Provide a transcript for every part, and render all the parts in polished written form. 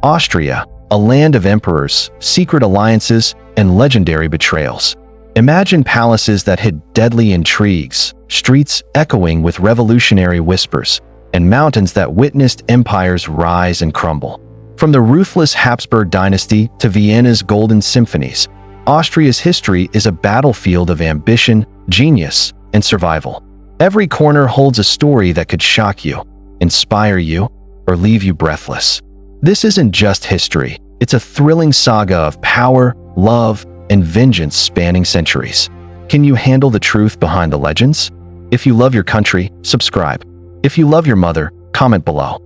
Austria, a land of emperors, secret alliances, and legendary betrayals. Imagine palaces that hid deadly intrigues, streets echoing with revolutionary whispers, and mountains that witnessed empires rise and crumble. From the ruthless Habsburg dynasty to Vienna's golden symphonies, Austria's history is a battlefield of ambition, genius, and survival. Every corner holds a story that could shock you, inspire you, or leave you breathless. This isn't just history, it's a thrilling saga of power, love, and vengeance spanning centuries. Can you handle the truth behind the legends? If you love your country, subscribe. If you love your mother, comment below.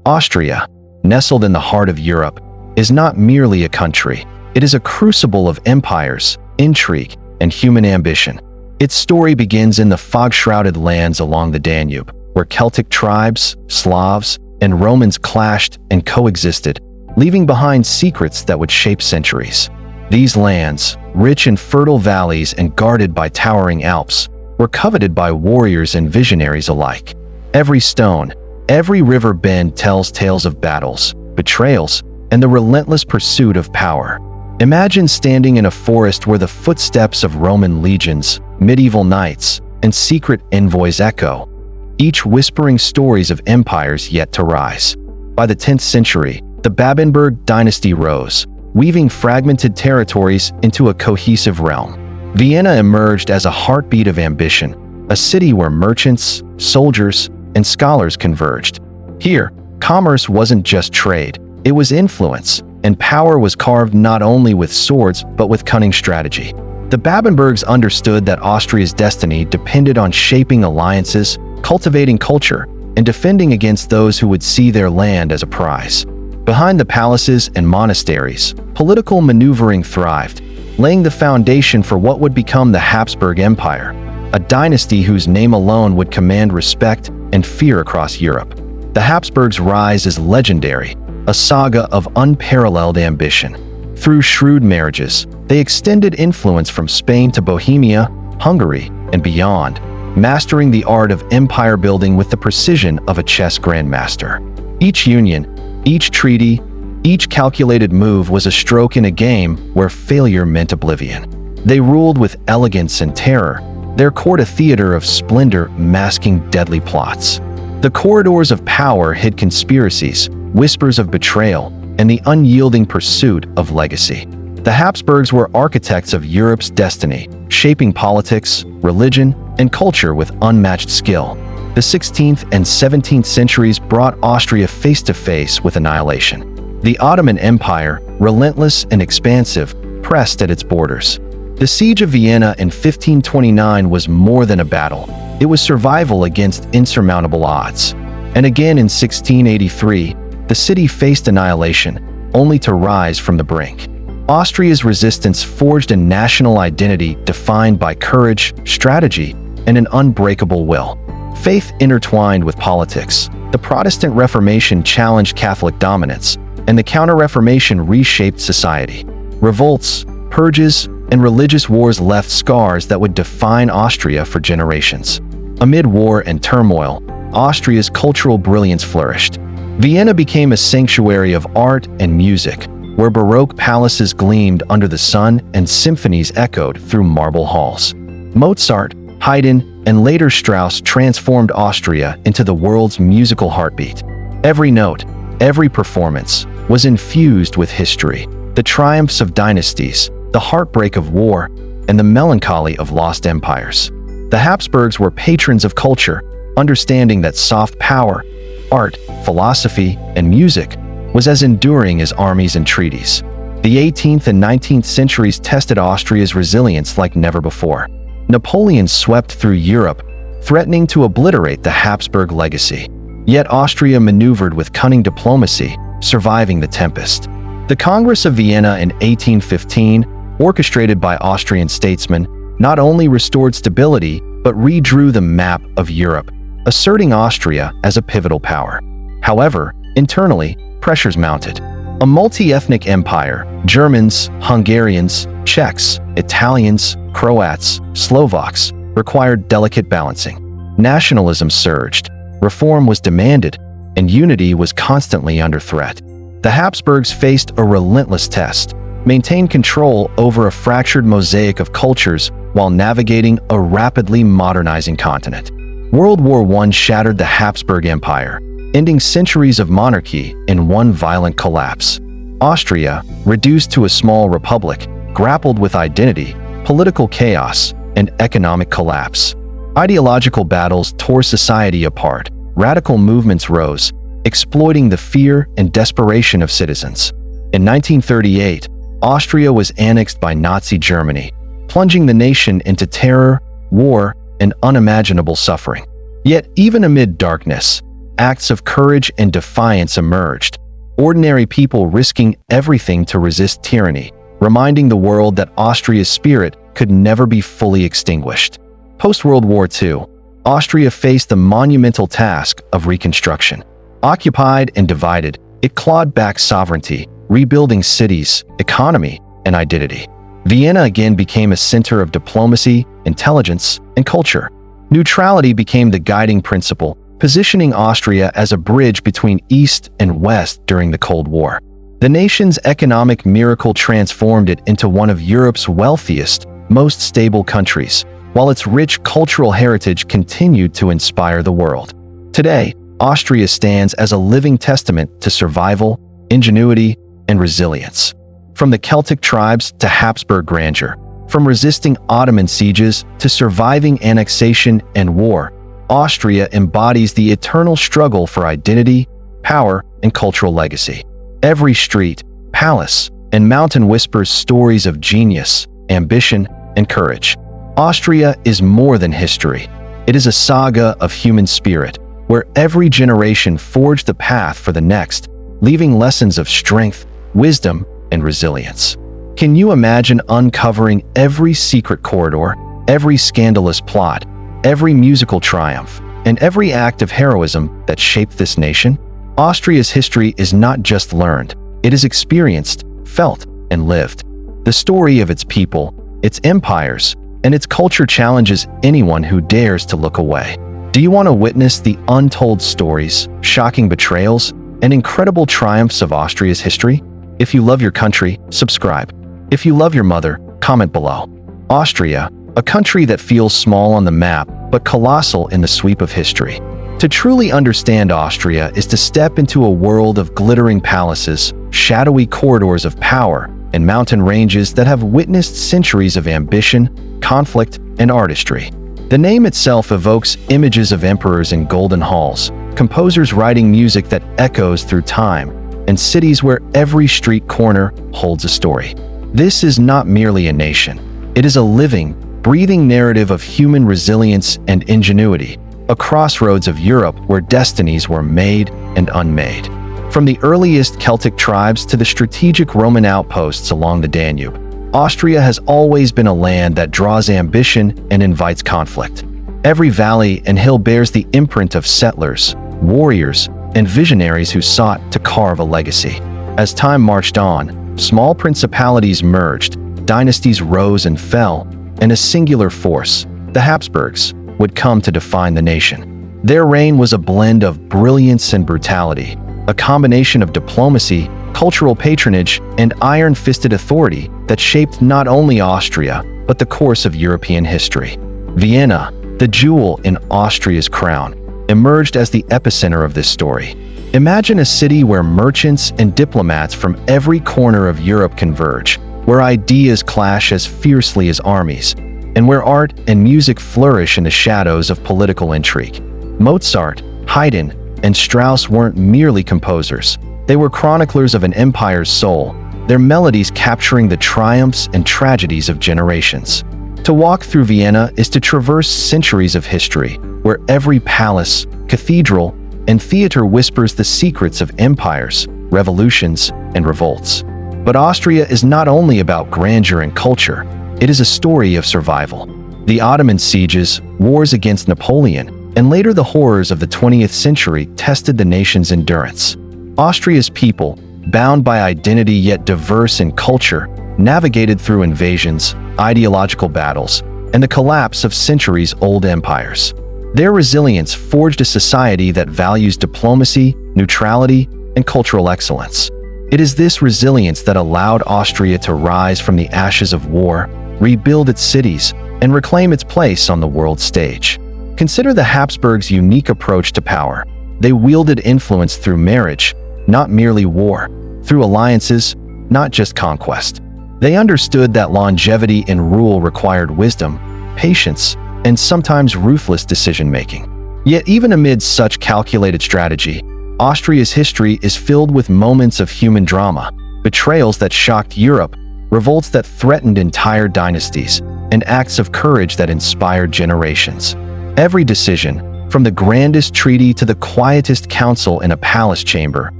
Austria, nestled in the heart of Europe, is not merely a country. It is a crucible of empires, intrigue, and human ambition. Its story begins in the fog-shrouded lands along the Danube, where Celtic tribes, Slavs, and Romans clashed and coexisted, leaving behind secrets that would shape centuries. These lands, rich in fertile valleys and guarded by towering Alps, were coveted by warriors and visionaries alike. Every stone, every river bend tells tales of battles, betrayals, and the relentless pursuit of power. Imagine standing in a forest where the footsteps of Roman legions, medieval knights, and secret envoys echo, each whispering stories of empires yet to rise. By the 10th century, the Babenberg dynasty rose, weaving fragmented territories into a cohesive realm. Vienna emerged as a heartbeat of ambition, a city where merchants, soldiers, and scholars converged. Here, commerce wasn't just trade, it was influence, and power was carved not only with swords but with cunning strategy. The Babenbergs understood that Austria's destiny depended on shaping alliances, cultivating culture, and defending against those who would see their land as a prize. Behind the palaces and monasteries, political maneuvering thrived, laying the foundation for what would become the Hapsburg Empire, a dynasty whose name alone would command respect and fear across Europe. The Habsburgs' rise is legendary, a saga of unparalleled ambition. Through shrewd marriages, they extended influence from Spain to Bohemia, Hungary, and beyond, mastering the art of empire building with the precision of a chess grandmaster. Each union, each treaty, each calculated move was a stroke in a game where failure meant oblivion. They ruled with elegance and terror, their court a theater of splendor masking deadly plots. The corridors of power hid conspiracies, whispers of betrayal, and the unyielding pursuit of legacy. The Habsburgs were architects of Europe's destiny, shaping politics, religion, and culture with unmatched skill. The 16th and 17th centuries brought Austria face-to-face with annihilation. The Ottoman Empire, relentless and expansive, pressed at its borders. The Siege of Vienna in 1529 was more than a battle. It was survival against insurmountable odds. And again in 1683, the city faced annihilation, only to rise from the brink. Austria's resistance forged a national identity defined by courage, strategy, and an unbreakable will. Faith intertwined with politics. The Protestant Reformation challenged Catholic dominance, and the Counter-Reformation reshaped society. Revolts, purges, and religious wars left scars that would define Austria for generations. Amid war and turmoil, Austria's cultural brilliance flourished. Vienna became a sanctuary of art and music, where Baroque palaces gleamed under the sun and symphonies echoed through marble halls. Mozart, Haydn, and later Strauss transformed Austria into the world's musical heartbeat. Every note, every performance, was infused with history, the triumphs of dynasties, the heartbreak of war, and the melancholy of lost empires. The Habsburgs were patrons of culture, understanding that soft power, art, philosophy, and music was as enduring as armies and treaties. The 18th and 19th centuries tested Austria's resilience like never before. Napoleon swept through Europe, threatening to obliterate the Habsburg legacy. Yet Austria maneuvered with cunning diplomacy, surviving the tempest. The Congress of Vienna in 1815, orchestrated by Austrian statesmen, not only restored stability, but redrew the map of Europe, asserting Austria as a pivotal power. However, internally, pressures mounted. A multi-ethnic empire, Germans, Hungarians, Czechs, Italians, Croats, Slovaks, required delicate balancing. Nationalism surged, reform was demanded, and unity was constantly under threat. The Habsburgs faced a relentless test: maintain control over a fractured mosaic of cultures while navigating a rapidly modernizing continent. World War I shattered the Habsburg Empire, ending centuries of monarchy in one violent collapse. Austria, reduced to a small republic, grappled with identity, political chaos, and economic collapse. Ideological battles tore society apart. Radical movements rose, exploiting the fear and desperation of citizens. In 1938, Austria was annexed by Nazi Germany, plunging the nation into terror, war, and unimaginable suffering. Yet, even amid darkness, acts of courage and defiance emerged, ordinary people risking everything to resist tyranny, reminding the world that Austria's spirit could never be fully extinguished. Post-World War II, Austria faced the monumental task of reconstruction. Occupied and divided, it clawed back sovereignty, rebuilding cities, economy, and identity. Vienna again became a center of diplomacy, intelligence, and culture. Neutrality became the guiding principle, positioning Austria as a bridge between East and West during the Cold War. The nation's economic miracle transformed it into one of Europe's wealthiest, most stable countries, while its rich cultural heritage continued to inspire the world. Today, Austria stands as a living testament to survival, ingenuity, and resilience. From the Celtic tribes to Habsburg grandeur, from resisting Ottoman sieges to surviving annexation and war, Austria embodies the eternal struggle for identity, power, and cultural legacy. Every street, palace, and mountain whispers stories of genius, ambition, and courage. Austria is more than history. It is a saga of human spirit, where every generation forged the path for the next, leaving lessons of strength, wisdom, and resilience. Can you imagine uncovering every secret corridor, every scandalous plot, every musical triumph, and every act of heroism that shaped this nation? Austria's history is not just learned, it is experienced, felt, and lived. The story of its people, its empires, and its culture challenges anyone who dares to look away. Do you want to witness the untold stories, shocking betrayals, and incredible triumphs of Austria's history? If you love your country, subscribe. If you love your mother, comment below. Austria, a country that feels small on the map, but colossal in the sweep of history. To truly understand Austria is to step into a world of glittering palaces, shadowy corridors of power, and mountain ranges that have witnessed centuries of ambition, conflict, and artistry. The name itself evokes images of emperors in golden halls, composers writing music that echoes through time, and cities where every street corner holds a story. This is not merely a nation. It is a living, breathing narrative of human resilience and ingenuity, a crossroads of Europe where destinies were made and unmade. From the earliest Celtic tribes to the strategic Roman outposts along the Danube, Austria has always been a land that draws ambition and invites conflict. Every valley and hill bears the imprint of settlers, warriors, and visionaries who sought to carve a legacy. As time marched on, small principalities merged, dynasties rose and fell, and a singular force, the Habsburgs, would come to define the nation. Their reign was a blend of brilliance and brutality, a combination of diplomacy, cultural patronage, and iron-fisted authority that shaped not only Austria, but the course of European history. Vienna, the jewel in Austria's crown, emerged as the epicenter of this story. Imagine a city where merchants and diplomats from every corner of Europe converge, where ideas clash as fiercely as armies, and where art and music flourish in the shadows of political intrigue. Mozart, Haydn, and Strauss weren't merely composers. They were chroniclers of an empire's soul, their melodies capturing the triumphs and tragedies of generations. To walk through Vienna is to traverse centuries of history, where every palace, cathedral, and theater whispers the secrets of empires, revolutions, and revolts. But Austria is not only about grandeur and culture, it is a story of survival. The Ottoman sieges, wars against Napoleon, and later the horrors of the 20th century tested the nation's endurance. Austria's people, bound by identity yet diverse in culture, navigated through invasions, ideological battles, and the collapse of centuries-old empires. Their resilience forged a society that values diplomacy, neutrality, and cultural excellence. It is this resilience that allowed Austria to rise from the ashes of war, rebuild its cities, and reclaim its place on the world stage. Consider the Habsburgs' unique approach to power. They wielded influence through marriage, not merely war, through alliances, not just conquest. They understood that longevity in rule required wisdom, patience, and sometimes ruthless decision-making. Yet even amid such calculated strategy, Austria's history is filled with moments of human drama, betrayals that shocked Europe, revolts that threatened entire dynasties, and acts of courage that inspired generations. Every decision, from the grandest treaty to the quietest council in a palace chamber,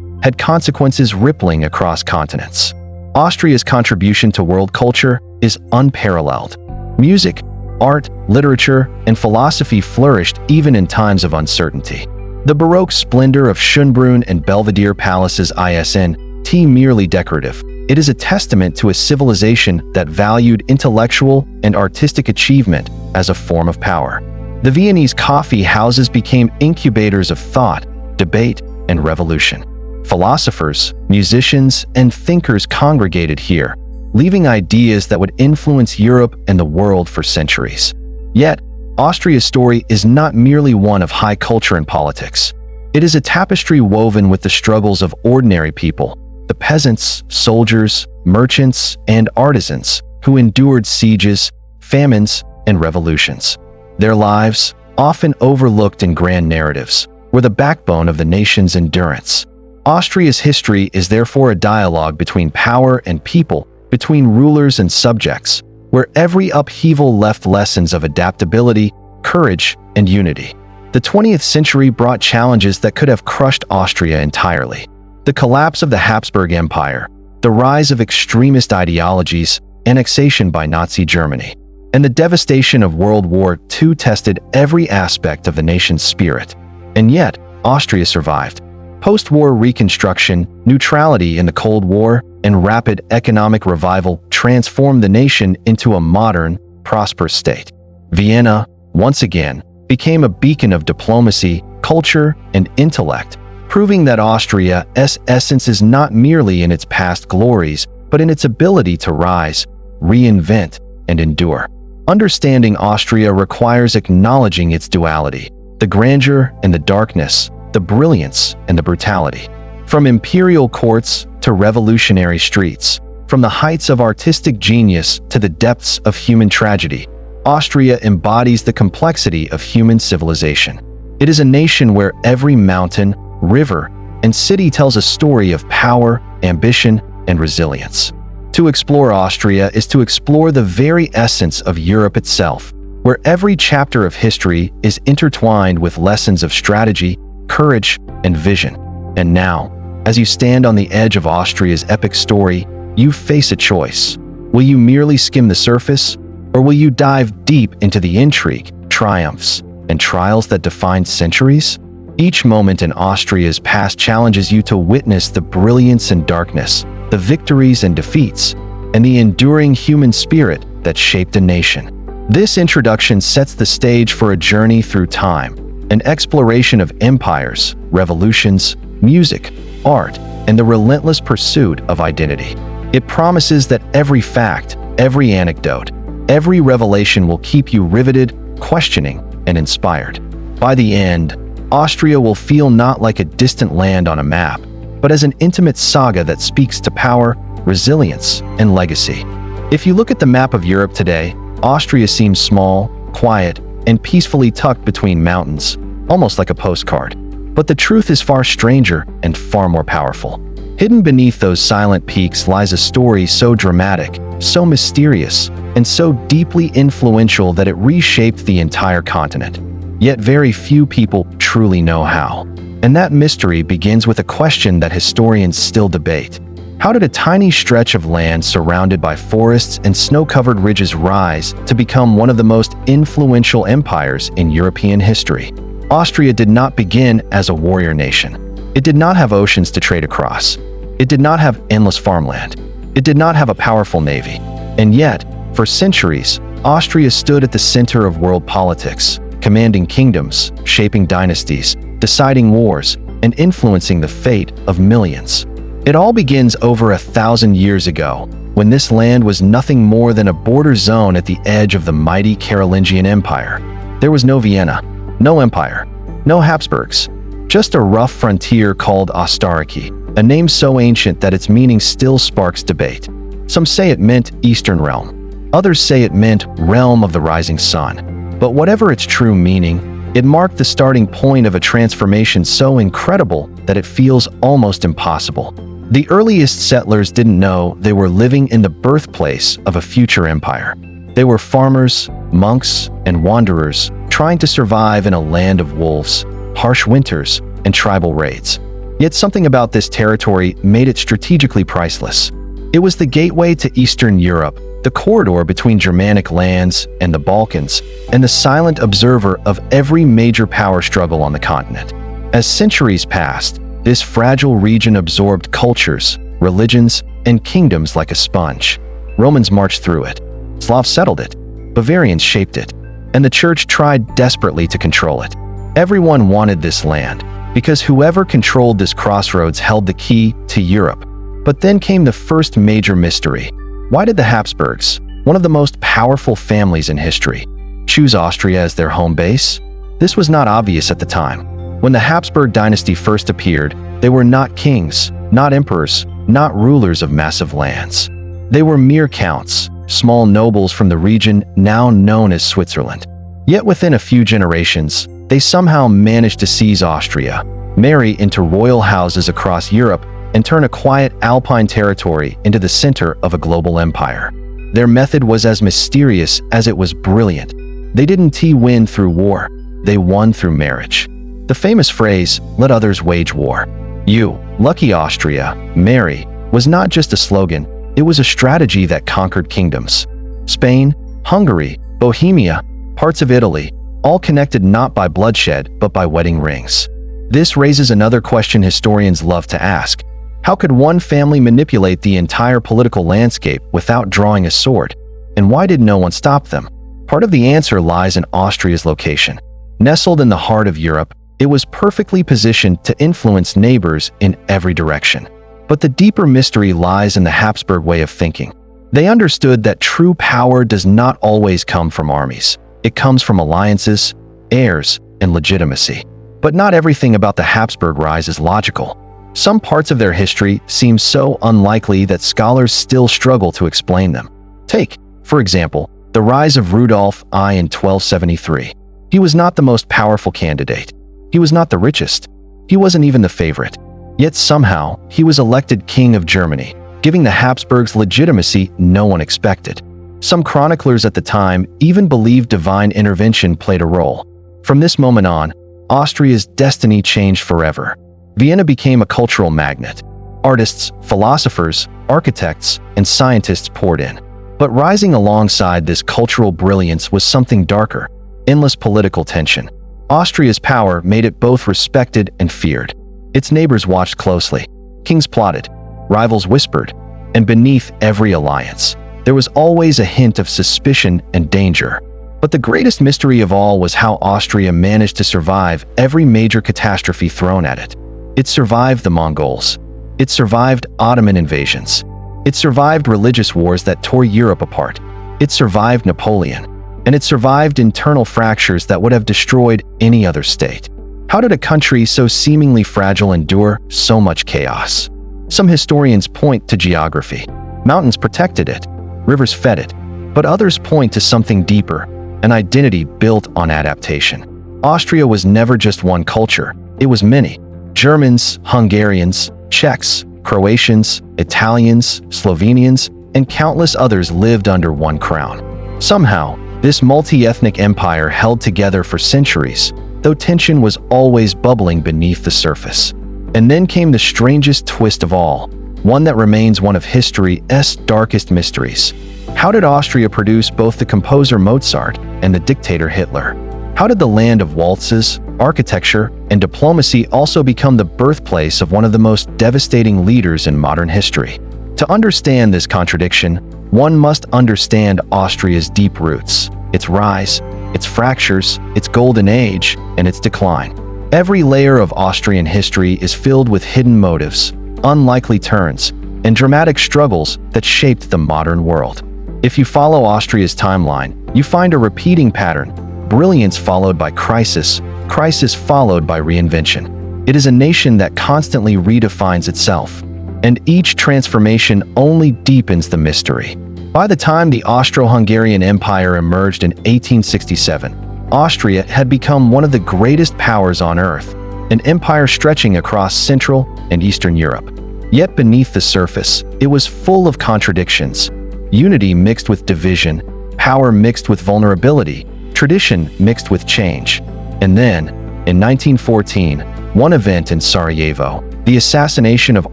had consequences rippling across continents. Austria's contribution to world culture is unparalleled. Music, art, literature, and philosophy flourished even in times of uncertainty. The Baroque splendor of Schönbrunn and Belvedere palaces isn't merely decorative. It is a testament to a civilization that valued intellectual and artistic achievement as a form of power. The Viennese coffee houses became incubators of thought, debate, and revolution. Philosophers, musicians, and thinkers congregated here, leaving ideas that would influence Europe and the world for centuries. Yet, Austria's story is not merely one of high culture and politics. It is a tapestry woven with the struggles of ordinary people, the peasants, soldiers, merchants, and artisans who endured sieges, famines, and revolutions. Their lives, often overlooked in grand narratives, were the backbone of the nation's endurance. Austria's history is therefore a dialogue between power and people, between rulers and subjects, where every upheaval left lessons of adaptability, courage, and unity. The 20th century brought challenges that could have crushed Austria entirely. The collapse of the Hapsburg Empire, the rise of extremist ideologies, annexation by Nazi Germany, and the devastation of World War II tested every aspect of the nation's spirit. And yet, Austria survived. Post-war reconstruction, neutrality in the Cold War, and rapid economic revival transformed the nation into a modern, prosperous state. Vienna, once again, became a beacon of diplomacy, culture, and intellect, proving that Austria's essence is not merely in its past glories, but in its ability to rise, reinvent, and endure. Understanding Austria requires acknowledging its duality, the grandeur and the darkness, the brilliance and the brutality. From imperial courts to revolutionary streets, from the heights of artistic genius to the depths of human tragedy, Austria embodies the complexity of human civilization. It is a nation where every mountain, river, and city tells a story of power, ambition, and resilience. To explore Austria is to explore the very essence of Europe itself, where every chapter of history is intertwined with lessons of strategy, courage, and vision. And now, as you stand on the edge of Austria's epic story, you face a choice. Will you merely skim the surface, or will you dive deep into the intrigue, triumphs, and trials that defined centuries? Each moment in Austria's past challenges you to witness the brilliance and darkness, the victories and defeats, and the enduring human spirit that shaped a nation. This introduction sets the stage for a journey through time, an exploration of empires, revolutions, music, art, and the relentless pursuit of identity. It promises that every fact, every anecdote, every revelation will keep you riveted, questioning, and inspired. By the end, Austria will feel not like a distant land on a map, but as an intimate saga that speaks to power, resilience, and legacy. If you look at the map of Europe today, Austria seems small, quiet, and peacefully tucked between mountains, almost like a postcard. But the truth is far stranger and far more powerful. Hidden beneath those silent peaks lies a story so dramatic, so mysterious, and so deeply influential that it reshaped the entire continent. Yet very few people truly know how. And that mystery begins with a question that historians still debate. How did a tiny stretch of land surrounded by forests and snow-covered ridges rise to become one of the most influential empires in European history? Austria did not begin as a warrior nation. It did not have oceans to trade across. It did not have endless farmland. It did not have a powerful navy. And yet, for centuries, Austria stood at the center of world politics, commanding kingdoms, shaping dynasties, deciding wars, and influencing the fate of millions. It all begins over 1,000 years ago, when this land was nothing more than a border zone at the edge of the mighty Carolingian Empire. There was no Vienna, no empire, no Habsburgs, just a rough frontier called Austrian, a name so ancient that its meaning still sparks debate. Some say it meant Eastern Realm. Others say it meant Realm of the Rising Sun. But whatever its true meaning, it marked the starting point of a transformation so incredible that it feels almost impossible. The earliest settlers didn't know they were living in the birthplace of a future empire. They were farmers, monks, and wanderers trying to survive in a land of wolves, harsh winters, and tribal raids. Yet something about this territory made it strategically priceless. It was the gateway to Eastern Europe, the corridor between Germanic lands and the Balkans, and the silent observer of every major power struggle on the continent. As centuries passed, this fragile region absorbed cultures, religions, and kingdoms like a sponge. Romans marched through it. Slavs settled it. Bavarians shaped it. And the church tried desperately to control it. Everyone wanted this land, because whoever controlled this crossroads held the key to Europe. But then came the first major mystery. Why did the Habsburgs, one of the most powerful families in history, choose Austria as their home base? This was not obvious at the time. When the Habsburg dynasty first appeared, they were not kings, not emperors, not rulers of massive lands. They were mere counts, small nobles from the region now known as Switzerland. Yet within a few generations, they somehow managed to seize Austria, marry into royal houses across Europe, and turn a quiet alpine territory into the center of a global empire. Their method was as mysterious as it was brilliant. They didn't win through war, they won through marriage. The famous phrase, "Let others wage war. You, lucky Austria, marry," was not just a slogan, it was a strategy that conquered kingdoms. Spain, Hungary, Bohemia, parts of Italy, all connected not by bloodshed but by wedding rings. This raises another question historians love to ask. How could one family manipulate the entire political landscape without drawing a sword? And why did no one stop them? Part of the answer lies in Austria's location. Nestled in the heart of Europe, it was perfectly positioned to influence neighbors in every direction. But the deeper mystery lies in the Habsburg way of thinking. They understood that true power does not always come from armies. It comes from alliances, heirs, and legitimacy. But not everything about the Habsburg rise is logical. Some parts of their history seem so unlikely that scholars still struggle to explain them. Take, for example, the rise of Rudolf I in 1273. He was not the most powerful candidate. He was not the richest. He wasn't even the favorite. Yet somehow, he was elected king of Germany, giving the Habsburgs legitimacy no one expected. Some chroniclers at the time even believed divine intervention played a role. From this moment on, Austria's destiny changed forever. Vienna became a cultural magnet. Artists, philosophers, architects, and scientists poured in. But rising alongside this cultural brilliance was something darker: endless political tension. Austria's power made it both respected and feared. Its neighbors watched closely. Kings plotted, rivals whispered, and beneath every alliance, there was always a hint of suspicion and danger. But the greatest mystery of all was how Austria managed to survive every major catastrophe thrown at it. It survived the Mongols. It survived Ottoman invasions. It survived religious wars that tore Europe apart. It survived Napoleon. And it survived internal fractures that would have destroyed any other state. How did a country so seemingly fragile endure so much chaos? Some historians point to geography. Mountains protected it. Rivers fed it. But others point to something deeper, an identity built on adaptation. Austria was never just one culture. It was many. Germans, Hungarians, Czechs, Croatians, Italians, Slovenians, and countless others lived under one crown. Somehow, this multi-ethnic empire held together for centuries, though tension was always bubbling beneath the surface. And then came the strangest twist of all, one that remains one of history's darkest mysteries. How did Austria produce both the composer Mozart and the dictator Hitler? How did the land of waltzes, architecture, and diplomacy also become the birthplace of one of the most devastating leaders in modern history? To understand this contradiction, one must understand Austria's deep roots, its rise, its fractures, its golden age, and its decline. Every layer of Austrian history is filled with hidden motives, unlikely turns, and dramatic struggles that shaped the modern world. If you follow Austria's timeline, you find a repeating pattern: brilliance followed by crisis, crisis followed by reinvention. It is a nation that constantly redefines itself, and each transformation only deepens the mystery. By the time the Austro Hungarian Empire emerged in 1867, Austria had become one of the greatest powers on earth, an empire stretching across Central and Eastern Europe. Yet beneath the surface, it was full of contradictions: unity mixed with division, power mixed with vulnerability, tradition mixed with change. And then, in 1914, one event in Sarajevo, the assassination of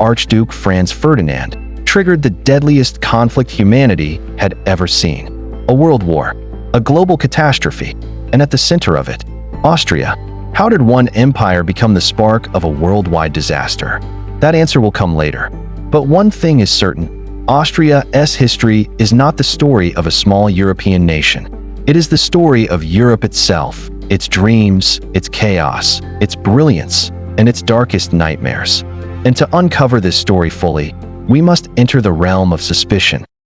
Archduke Franz Ferdinand, triggered the deadliest conflict humanity had ever seen. A world war, a global catastrophe, and at the center of it, Austria. How did one empire become the spark of a worldwide disaster? That answer will come later. But one thing is certain: Austria's history is not the story of a small European nation. It is the story of Europe itself, its dreams, its chaos, its brilliance, and its darkest nightmares. And to uncover this story fully, we must enter the realm of suspicion,